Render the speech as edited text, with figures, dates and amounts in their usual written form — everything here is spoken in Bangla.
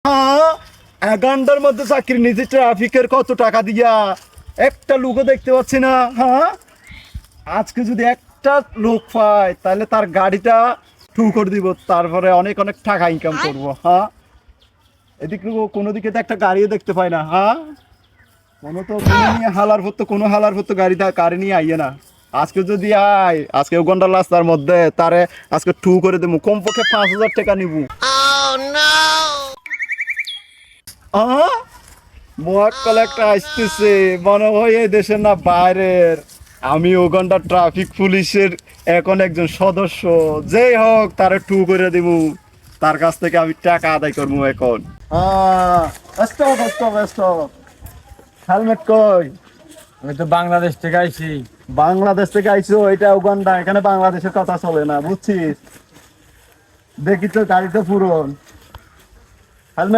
হ্যাঁ, 1 ঘন্টার মধ্যে চাকরি নিয়েছে ট্রাফিকের কত টাকা দিয়া, একটা লোকও দেখতে পাচ্ছি না। হ্যাঁ, আজকে যদি একটা লোক পাই তাহলে তার গাড়িটা টু করে দিব, তারপরে অনেক অনেক টাকা ইনকাম করব। হ্যাঁ, এদিকে কোনো দিকে তো একটা গাড়িও দেখতে পাই না। হ্যাঁ, কোনো হালার ভর্ত গাড়ি নিয়ে আইয়ে না। আজকে যদি আজকে ঘন্টা রাস্তার মধ্যে তারে আজকে টু করে দেবো, কমপক্ষে 5,000 টাকা নিব। মহাকাল একটা আসতেছে, মনে হয় এই দেশের না বাইরের। আমি ওখানটা ট্রাফিক পুলিশের এখন একজন সদস্য, যেই হোক তারে টু করে দিব, তার কাছ থেকে আমি টাকা আদায় করবো এখন। হেলমেট কই? আমি তো বাংলাদেশ থেকে আইছি। বাংলাদেশ থেকে আইছো? এটা উগান্ডা, এখানে বাংলাদেশের কথা চলে না, বুঝছিস? দেখি তো গাড়ি তো পুরন।